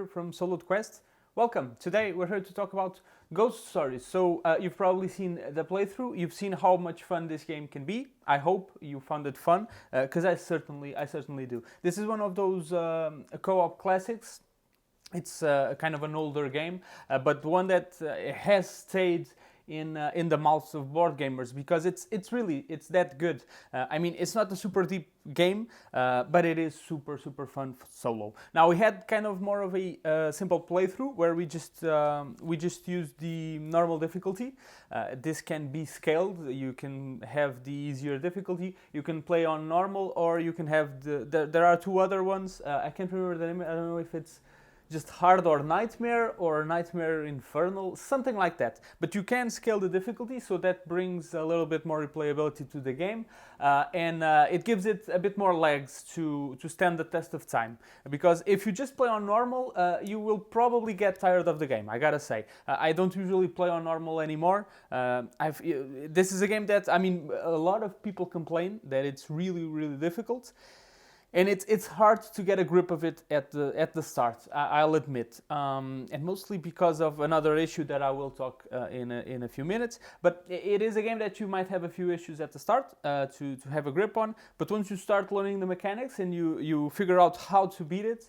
here from Solo Quest. Welcome. Today we're here to talk about ghost stories. So you've probably seen the playthrough. You've seen how much fun this game can be. I hope you found it fun, because I certainly do. This is one of those co-op classics. It's kind of an older game, but one that has stayed in the mouths of board gamers because it's that good. I mean, it's not a super deep game, but it is super fun solo. Now we had kind of more of a simple playthrough where we just used the normal difficulty. This can be scaled. You can have the easier difficulty. You can play on normal, or you can have there are two other ones. I can't remember the name. I don't know if it's just hard or nightmare infernal, something like that. But you can scale the difficulty, so that brings a little bit more replayability to the game, and it gives it a bit more legs to stand the test of time. Because if you just play on normal, you will probably get tired of the game, I gotta say. I don't usually play on normal anymore. This is a game that, I mean, a lot of people complain that it's really difficult. And it's hard to get a grip of it at the start, I'll admit, and mostly because of another issue that I will talk in a few minutes. But it is a game that you might have a few issues at the start to have a grip on. But once you start learning the mechanics and you figure out how to beat it,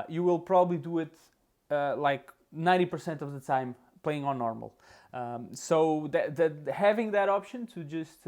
you will probably do it like 90% of the time playing on normal. So having that option to just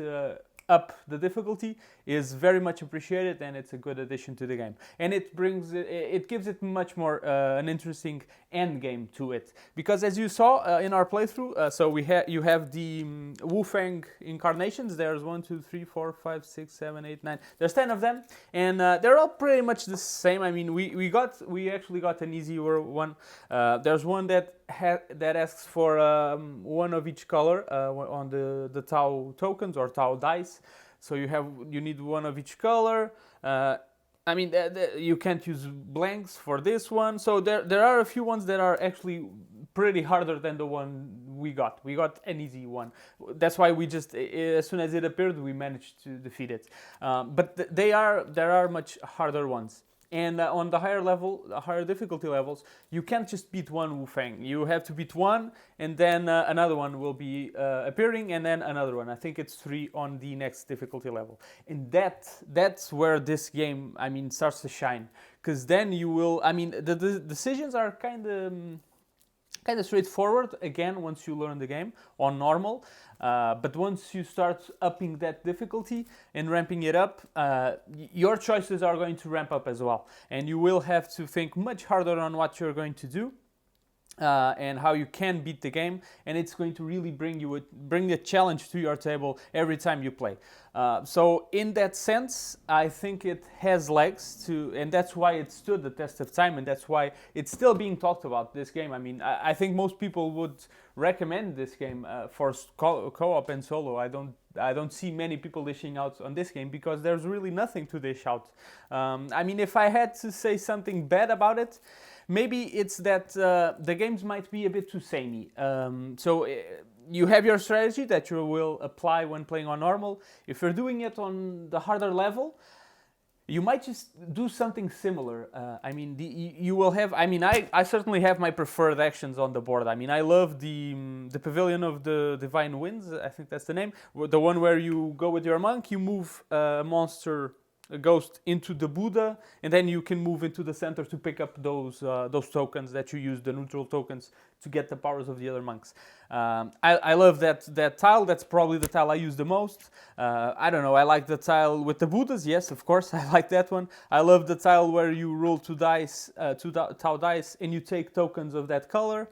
up the difficulty is very much appreciated, and it's a good addition to the game. And it gives it much more an interesting end game to it, because as you saw in our playthrough, so you have the Wu Fang incarnations. There's 1, 2, 3, 4, 5, 6, 7, 8, 9. There's 10 of them, and they're all pretty much the same. I mean, we actually got an easier one. There's one that asks for one of each color on the Tau tokens or Tau dice. So you need one of each color. I mean, you can't use blanks for this one. So there are a few ones that are actually pretty harder than the one we got. We got an easy one. That's why we just, as soon as it appeared, we managed to defeat it. But there are much harder ones. And on the higher difficulty levels, you can't just beat one Wu Fang. You have to beat one, and then another one will be appearing, and then another one. I think it's 3 on the next difficulty level. And that's where this game, I mean, starts to shine. Because then you will, I mean, the decisions are kind of straightforward, again, once you learn the game on normal. But once you start upping that difficulty and ramping it up, your choices are going to ramp up as well. And you will have to think much harder on what you're going to do. And how you can beat the game, and it's going to really bring a challenge to your table every time you play. So in that sense, I think it has legs and that's why it stood the test of time, and that's why it's still being talked about, this game. I mean, I think most people would recommend this game for co-op and solo. I don't see many people dishing out on this game because there's really nothing to dish out. I mean, if I had to say something bad about it, maybe it's that the games might be a bit too samey. So you have your strategy that you will apply when playing on normal. If you're doing it on the harder level, you might just do something similar. I mean, you will have. I mean, I certainly have my preferred actions on the board. I mean, I love the Pavilion of the Divine Winds. I think that's the name. The one where you go with your monk, you move a ghost into the Buddha, and then you can move into the center to pick up those tokens that you use, the neutral tokens, to get the powers of the other monks. I love that tile. That's probably the tile I use the most. I don't know, I like the tile with the Buddhas. Yes, of course, I like that one. I love the tile where you roll two Tau dice, and you take tokens of that color.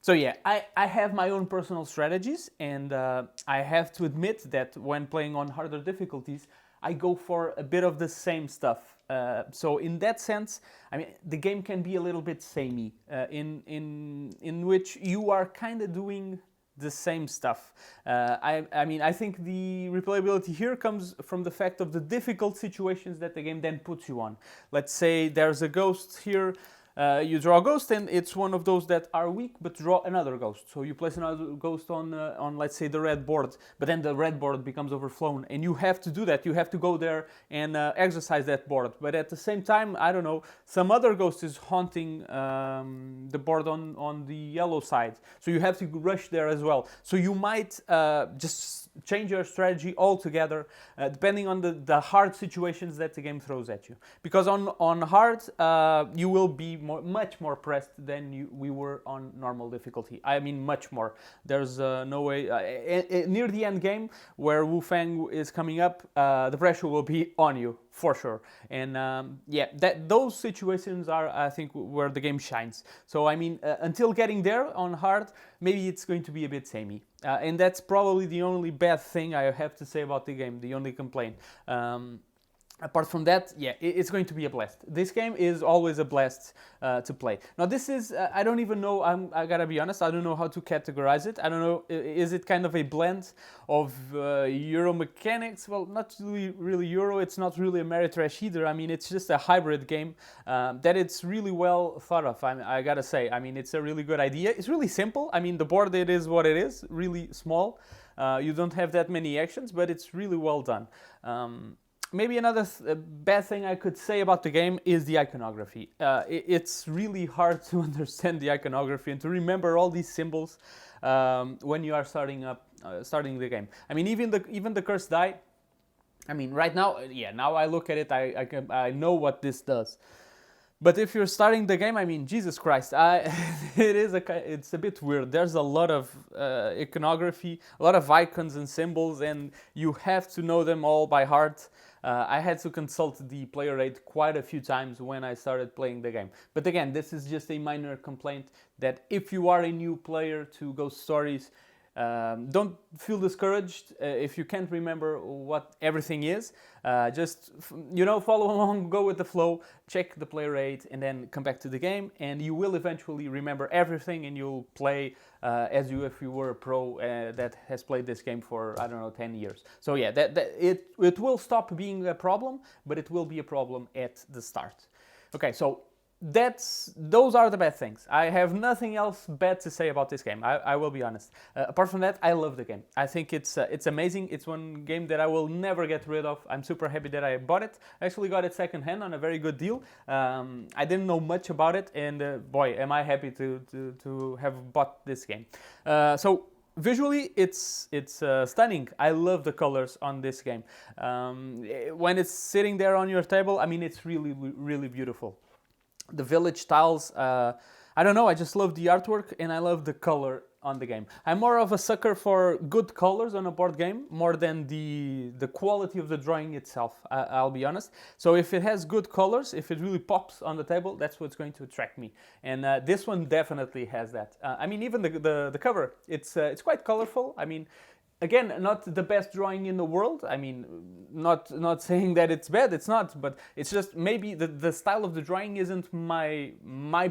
So yeah, I have my own personal strategies, and I have to admit that when playing on harder difficulties, I go for a bit of the same stuff. So in that sense, I mean, the game can be a little bit samey, in which you are kind of doing the same stuff. I mean, I think the replayability here comes from the fact of the difficult situations that the game then puts you on. Let's say there's a ghost here. You draw a ghost, and it's one of those that are weak, but draw another ghost. So you place another ghost on let's say the red board, but then the red board becomes overflown, and you have to do that. You have to go there and exercise that board. But at the same time, I don't know, some other ghost is haunting the board on the yellow side, so you have to rush there as well. So you might just change your strategy altogether, depending on the hard situations that the game throws at you. Because on hard, you will be much more pressed than we were on normal difficulty. I mean, much more. There's no way. Near the end game, where Wu Fang is coming up, the pressure will be on you for sure. And yeah, those situations are, I think, where the game shines. So I mean, until getting there on hard, maybe it's going to be a bit samey. And that's probably the only bad thing I have to say about the game, the only complaint. Apart from that, yeah, it's going to be a blast. This game is always a blast to play. Now this is, I don't even know, I gotta be honest, I don't know how to categorize it. I don't know, is it kind of a blend of Euro mechanics? Well, not really Euro, it's not really Ameritrash either. I mean, it's just a hybrid game that it's really well thought of, I gotta say. I mean, it's a really good idea. It's really simple. I mean, the board, it is what it is, really small. You don't have that many actions, but it's really well done. Maybe another bad thing I could say about the game is the iconography. It's really hard to understand the iconography and to remember all these symbols when you are starting the game. I mean, even the cursed die. I mean, right now, yeah, now I look at it, I know what this does. But if you're starting the game, I mean, Jesus Christ, it's a bit weird. There's a lot of iconography, a lot of icons and symbols, and you have to know them all by heart. I had to consult the player aid quite a few times when I started playing the game. But again, this is just a minor complaint that if you are a new player to Ghost Stories, don't feel discouraged if you can't remember what everything is. Just, follow along, go with the flow, check the player rate, and then come back to the game, and you will eventually remember everything, and you'll play as if you were a pro that has played this game for, I don't know, 10 years. So yeah, it will stop being a problem, but it will be a problem at the start. Okay, so those are the bad things. I have nothing else bad to say about this game. I will be honest. Apart from that, I love the game. I think it's amazing. It's one game that I will never get rid of. I'm super happy that I bought it. I actually got it secondhand on a very good deal. I didn't know much about it, and boy, am I happy to have bought this game. So visually, it's stunning. I love the colors on this game. When it's sitting there on your table, I mean, it's really, really beautiful. The village tiles, I don't know, I just love the artwork and I love the color on the game. I'm more of a sucker for good colors on a board game more than the quality of the drawing itself, I'll be honest. So if it has good colors, if it really pops on the table, that's what's going to attract me. And this one definitely has that. I mean, even the cover, it's quite colorful. I mean, again, not the best drawing in the world. I mean, not saying that it's bad, it's not, but it's just maybe the style of the drawing isn't my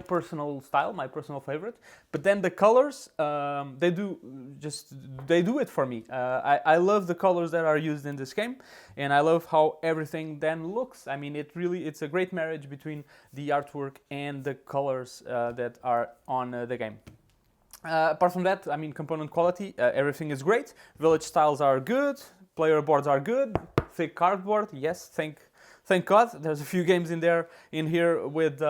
personal style, my personal favorite. But then the colors, they do it for me. I love the colors that are used in this game, and I love how everything then looks. I mean, it's a great marriage between the artwork and the colors that are on the game. Apart from that, I mean, component quality, everything is great. Village tiles are good. Player boards are good. Thick cardboard, yes, thank God. There's a few games in here with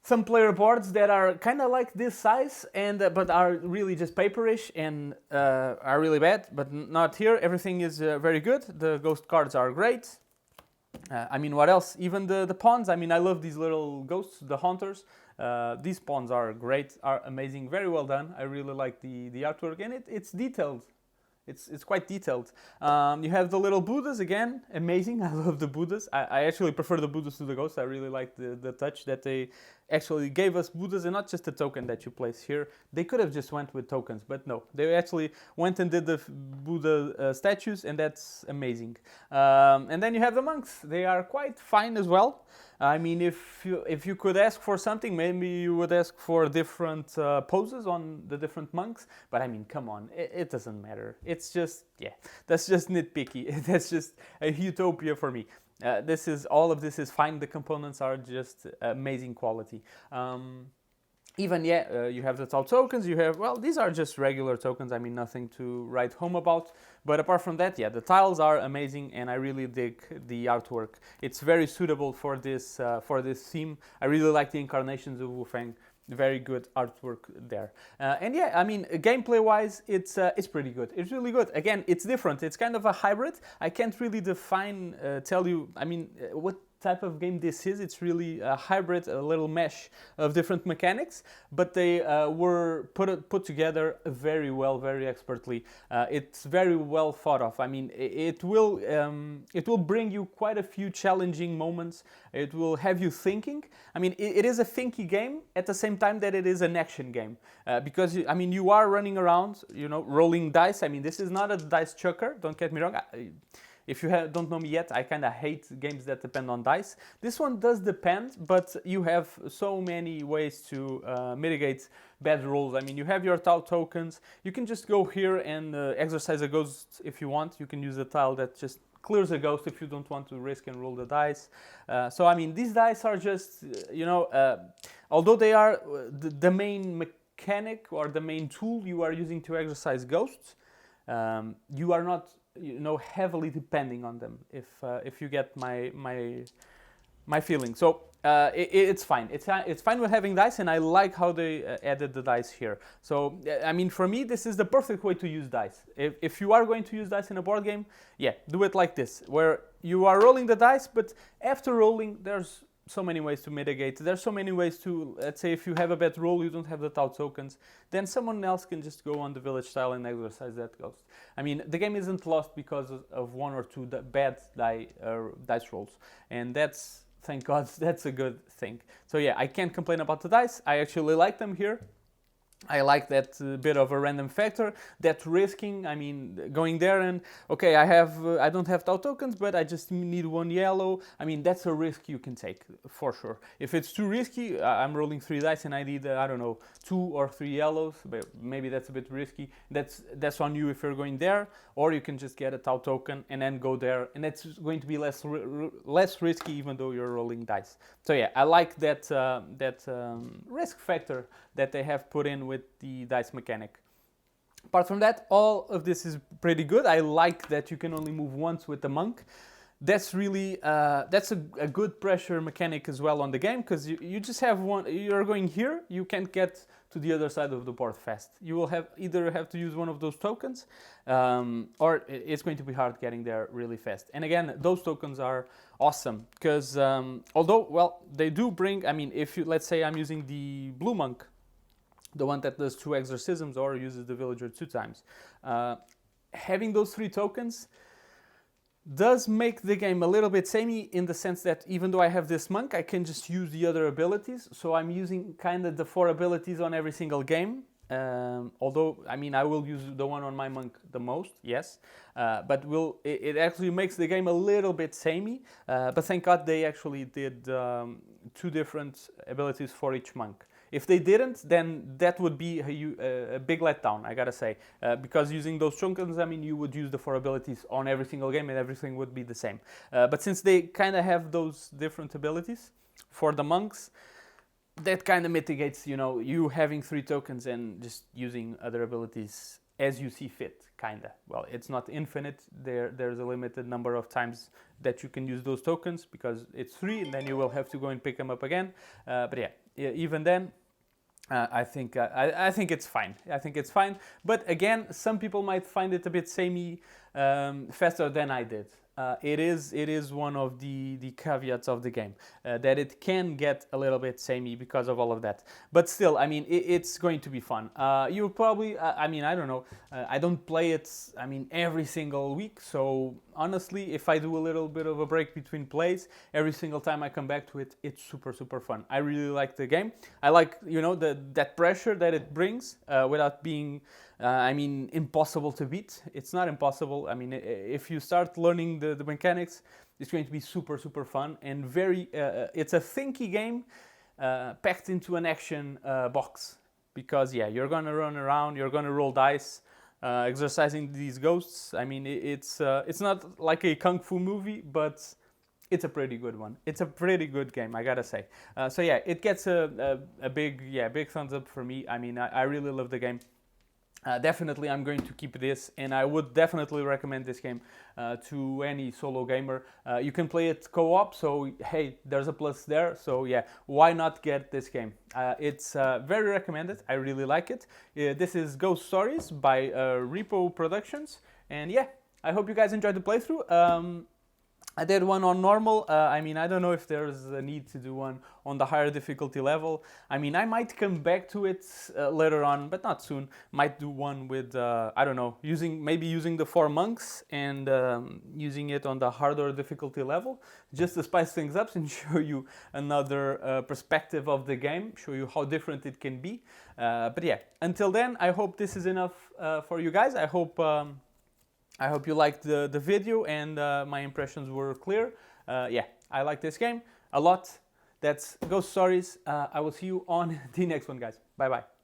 some player boards that are kind of like this size, but are really just paperish and are really bad. But not here. Everything is very good. The ghost cards are great. I mean, what else? Even the pawns. I mean, I love these little ghosts, the haunters. These pawns are great, are amazing, very well done. I really like the artwork, and it's detailed. It's quite detailed. You have the little Buddhas again, amazing. I love the Buddhas. I actually prefer the Buddhas to the ghosts. I really like the touch that they actually gave us Buddhas, and not just a token that you place here. They could have just went with tokens, but no, they actually went and did the Buddha statues, and that's amazing. And then you have the monks. They are quite fine as well. I mean, if you could ask for something, maybe you would ask for different poses on the different monks. But I mean, come on, it doesn't matter. It's just, yeah, that's just nitpicky. That's just a utopia for me. This is all of this is fine. The components are just amazing quality. Even you have the top tokens. You have, well, these are just regular tokens. I mean, nothing to write home about. But apart from that, the tiles are amazing, and I really dig the artwork. It's very suitable for this theme. I really like the incarnations of Wu Feng. Very good artwork there. And I mean, gameplay-wise, it's pretty good. It's really good. Again, it's different. It's kind of a hybrid. I can't really tell you, I mean, what type of game this is. It's really a hybrid, a little mesh of different mechanics, but they were put together very well, very expertly. It's very well thought of. I mean, it will bring you quite a few challenging moments. It will have you thinking. I mean, it is a thinky game at the same time that it is an action game, because I mean, you are running around, rolling dice. I mean, this is not a dice chucker. Don't get me wrong. If you don't know me yet, I kind of hate games that depend on dice. This one does depend, but you have so many ways to mitigate bad rolls. I mean, you have your tile tokens. You can just go here and exercise a ghost if you want. You can use a tile that just clears a ghost if you don't want to risk and roll the dice. So, I mean, these dice are just, although they are the main mechanic or the main tool you are using to exercise ghosts, you are not heavily depending on them, if you get my feeling. So it's fine. It's fine with having dice, and I like how they added the dice here. So I mean, for me, this is the perfect way to use dice. If you are going to use dice in a board game, do it like this, where you are rolling the dice, but after rolling, there's so many ways to mitigate. There's so many ways to, let's say, if you have a bad roll, you don't have the tile tokens, then someone else can just go on the village tile and exercise that ghost. I mean, the game isn't lost because of one or two bad dice rolls, and that's, thank God, that's a good thing. So I can't complain about the dice. I actually like them here. I like that bit of a random factor, that risking. I mean, going there and okay, I don't have tau tokens, but I just need one yellow. I mean, that's a risk you can take for sure. If it's too risky, I'm rolling 3 dice and I need I don't know, 2 or 3 yellows. But maybe that's a bit risky. That's on you if you're going there, or you can just get a tau token and then go there, and that's going to be less risky, even though you're rolling dice. So I like that risk factor that they have put in with the dice mechanic. Apart from that, all of this is pretty good. I like that you can only move once with the monk. That's really that's a good pressure mechanic as well on the game, because you just have one. You're going here, you can't get to the other side of the board fast. You will either have to use one of those tokens, or it's going to be hard getting there really fast. And again, those tokens are awesome, because although, well, they do bring, I mean, if you, let's say I'm using the blue monk, the one that does 2 exorcisms or uses the villager 2 times, having those 3 tokens does make the game a little bit samey, in the sense that even though I have this monk, I can just use the other abilities. So I'm using kind of the 4 abilities on every single game. Although, I mean, I will use the one on my monk the most, yes. But it actually makes the game a little bit samey. But thank God they actually did 2 different abilities for each monk. If they didn't, then that would be a big letdown, I gotta say. Because using those tokens, I mean, you would use the 4 abilities on every single game and everything would be the same. But since they kind of have those different abilities for the monks, that kind of mitigates, you having 3 tokens and just using other abilities as you see fit, kind of. Well, it's not infinite. There's a limited number of times that you can use those tokens, because it's 3, and then you will have to go and pick them up again. But even then, I think it's fine. I think it's fine. But again, some people might find it a bit samey, faster than I did. It is one of the caveats of the game, that it can get a little bit samey because of all of that. But still, I mean, it's going to be fun. You probably, I mean, I don't know. I don't play it, I mean, every single week. So honestly, if I do a little bit of a break between plays, every single time I come back to it, it's super, super fun. I really like the game. I like, that pressure that it brings, without being, I mean, impossible to beat. It's not impossible. I mean, if you start learning the mechanics, it's going to be super, super fun, and very, it's a thinky game packed into an action box. Because, you're going to run around, you're going to roll dice, exercising these ghosts. I mean, it's not like a kung fu movie, but it's a pretty good one. It's a pretty good game, I gotta say. So yeah, it gets a big thumbs up for me. I mean, I really love the game. Definitely I'm going to keep this, and I would definitely recommend this game to any solo gamer. You can play it co-op, so hey, there's a plus there. So yeah, why not get this game? It's very recommended. I really like it. This is Ghost Stories by Repo Productions, and yeah, I hope you guys enjoyed the playthrough. I did one on normal. I mean, I don't know if there's a need to do one on the higher difficulty level. I mean, I might come back to it later on, but not soon. Might do one with, I don't know, maybe using the 4 monks and using it on the harder difficulty level, just to spice things up and show you another perspective of the game, show you how different it can be. But yeah, until then, I hope this is enough for you guys. I hope you liked the video and my impressions were clear. Yeah, I like this game a lot. That's Ghost Stories. I will see you on the next one, guys. Bye-bye.